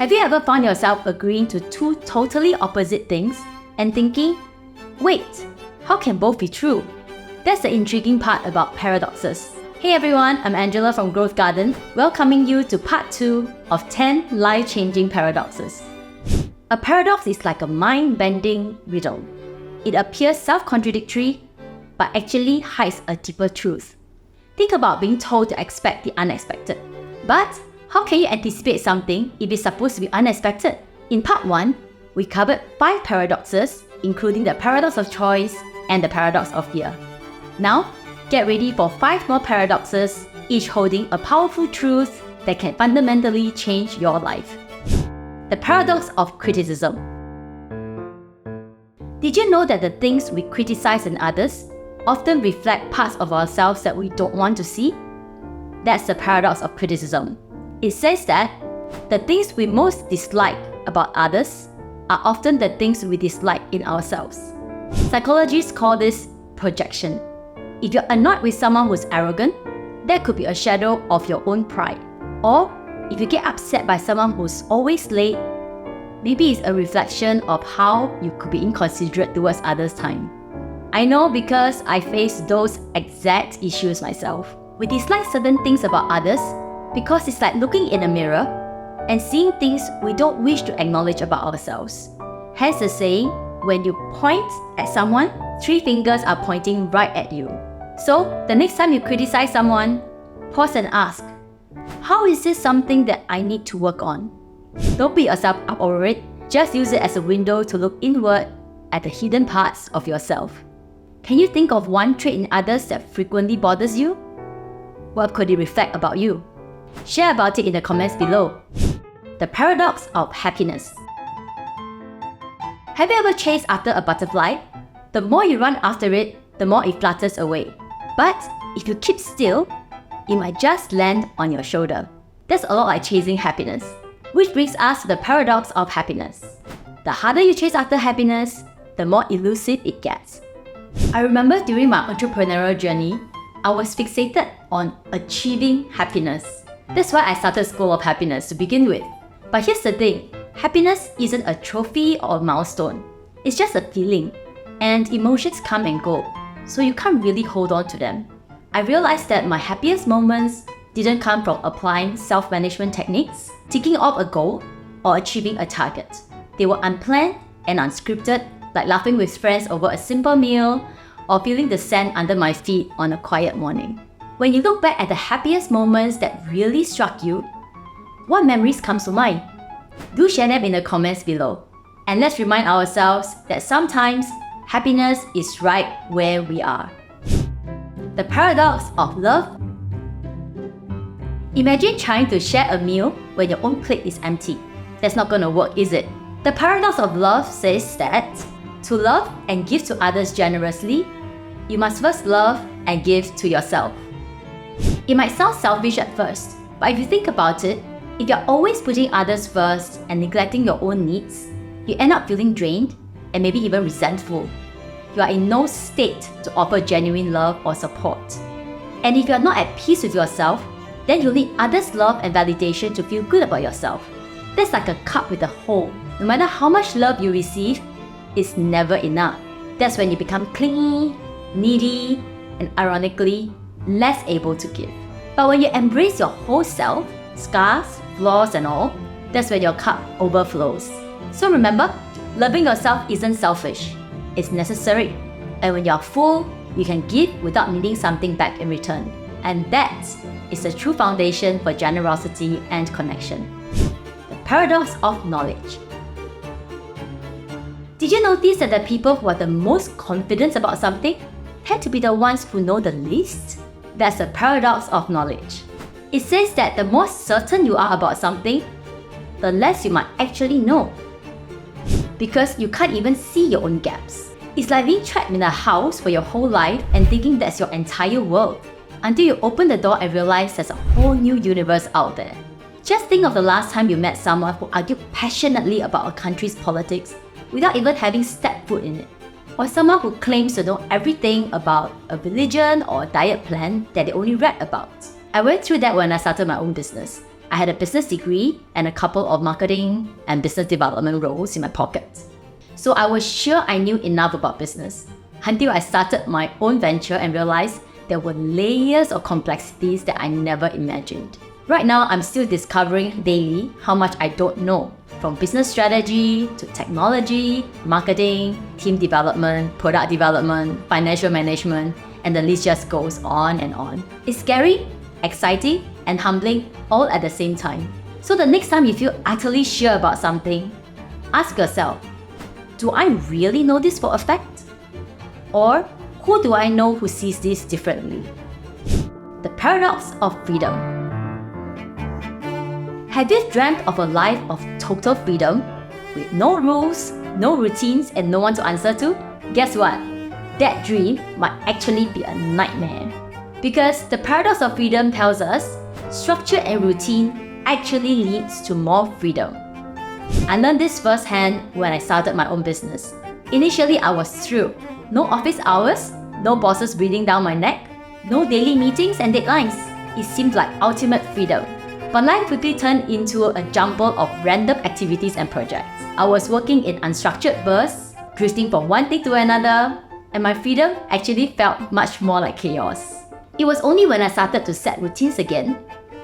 Have you ever found yourself agreeing to two totally opposite things and thinking, wait, how can both be true? That's the intriguing part about paradoxes. Hey everyone, I'm Angela from GrowthGarden, welcoming you to part 2 of 10 life-changing paradoxes. A paradox is like a mind-bending riddle. It appears self-contradictory, but actually hides a deeper truth. Think about being told to expect the unexpected. But how can you anticipate something if it's supposed to be unexpected? In part 1, we covered 5 paradoxes, including the paradox of choice and the paradox of fear. Now, get ready for 5 more paradoxes, each holding a powerful truth that can fundamentally change your life. The paradox of criticism. Did you know that the things we criticize in others often reflect parts of ourselves that we don't want to see? That's the paradox of criticism. It says that the things we most dislike about others are often the things we dislike in ourselves. Psychologists call this projection. If you're annoyed with someone who's arrogant, that could be a shadow of your own pride. Or if you get upset by someone who's always late, maybe it's a reflection of how you could be inconsiderate towards others' time. I know because I face those exact issues myself. We dislike certain things about others because it's like looking in a mirror and seeing things we don't wish to acknowledge about ourselves. Hence the saying, when you point at someone, 3 fingers are pointing right at you. So, the next time you criticize someone, pause and ask, how is this something that I need to work on? Don't beat yourself up over it, just use it as a window to look inward at the hidden parts of yourself. Can you think of one trait in others that frequently bothers you? What could it reflect about you? Share about it in the comments below. The paradox of happiness. Have you ever chased after a butterfly? The more you run after it, the more it flutters away. But if you keep still, it might just land on your shoulder. That's a lot like chasing happiness. Which brings us to the paradox of happiness. The harder you chase after happiness, the more elusive it gets. I remember during my entrepreneurial journey, I was fixated on achieving happiness. That's why I started School of Happiness to begin with. But here's the thing, happiness isn't a trophy or a milestone. It's just a feeling, and emotions come and go, so you can't really hold on to them. I realized that my happiest moments didn't come from applying self-management techniques, ticking off a goal, or achieving a target. They were unplanned and unscripted, like laughing with friends over a simple meal, or feeling the sand under my feet on a quiet morning. When you look back at the happiest moments that really struck you, what memories come to mind? Do share them in the comments below. And let's remind ourselves that sometimes happiness is right where we are. The paradox of love. Imagine trying to share a meal when your own plate is empty. That's not gonna work, is it? The paradox of love says that to love and give to others generously, you must first love and give to yourself. It might sound selfish at first, but if you think about it, if you're always putting others first and neglecting your own needs, you end up feeling drained and maybe even resentful. You are in no state to offer genuine love or support. And if you're not at peace with yourself, then you'll need others' love and validation to feel good about yourself. That's like a cup with a hole. No matter how much love you receive, it's never enough. That's when you become clingy, needy, and ironically, less able to give. But when you embrace your whole self, scars, flaws and all, that's when your cup overflows. So remember, loving yourself isn't selfish. It's necessary. And when you're full, you can give without needing something back in return. And that is the true foundation for generosity and connection. The paradox of knowledge. Did you notice that the people who are the most confident about something tend to be the ones who know the least? That's the paradox of knowledge. It says that the more certain you are about something, the less you might actually know. Because you can't even see your own gaps. It's like being trapped in a house for your whole life and thinking that's your entire world, until you open the door and realize there's a whole new universe out there. Just think of the last time you met someone who argued passionately about a country's politics without even having stepped foot in it. Or someone who claims to know everything about a religion or a diet plan that they only read about. I went through that when I started my own business. I had a business degree and a couple of marketing and business development roles in my pocket. So I was sure I knew enough about business until I started my own venture and realized there were layers of complexities that I never imagined. Right now, I'm still discovering daily how much I don't know, from business strategy to technology, marketing, team development, product development, financial management, and the list just goes on and on. It's scary, exciting, and humbling all at the same time. So the next time you feel utterly sure about something, ask yourself, do I really know this for a fact? Or who do I know who sees this differently? The paradox of freedom. Have you dreamt of a life of total freedom with no rules, no routines, and no one to answer to? Guess what? That dream might actually be a nightmare. Because the paradox of freedom tells us structure and routine actually leads to more freedom. I learned this firsthand when I started my own business. Initially, I was thrilled. No office hours, no bosses breathing down my neck, no daily meetings and deadlines. It seemed like ultimate freedom. But life quickly turned into a jumble of random activities and projects. I was working in unstructured bursts, drifting from one thing to another, and my freedom actually felt much more like chaos. It was only when I started to set routines again,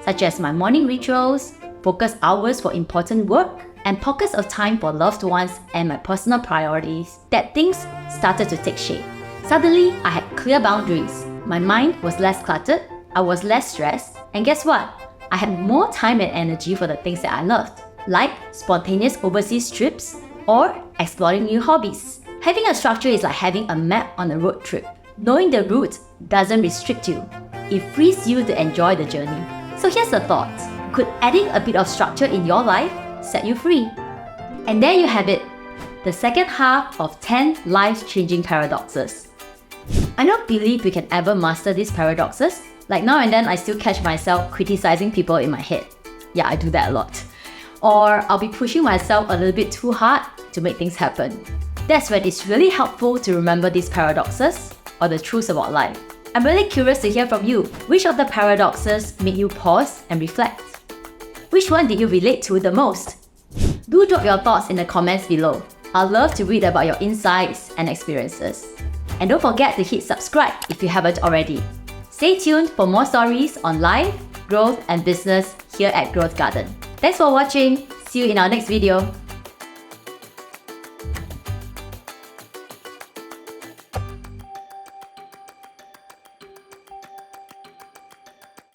such as my morning rituals, focus hours for important work, and pockets of time for loved ones and my personal priorities, that things started to take shape. Suddenly, I had clear boundaries. My mind was less cluttered, I was less stressed, and guess what? I had more time and energy for the things that I loved, like spontaneous overseas trips or exploring new hobbies. Having a structure is like having a map on a road trip. Knowing the route doesn't restrict you. It frees you to enjoy the journey. So here's the thought. Could adding a bit of structure in your life set you free? And there you have it, the second half of 10 life-changing paradoxes. I don't believe we can ever master these paradoxes. Like now and then, I still catch myself criticizing people in my head. Yeah, I do that a lot. Or I'll be pushing myself a little bit too hard to make things happen. That's when it's really helpful to remember these paradoxes or the truths about life. I'm really curious to hear from you. Which of the paradoxes made you pause and reflect? Which one did you relate to the most? Do drop your thoughts in the comments below. I'd love to read about your insights and experiences. And don't forget to hit subscribe if you haven't already. Stay tuned for more stories on life, growth, and business here at GrowthGarden. Thanks for watching. See you in our next video.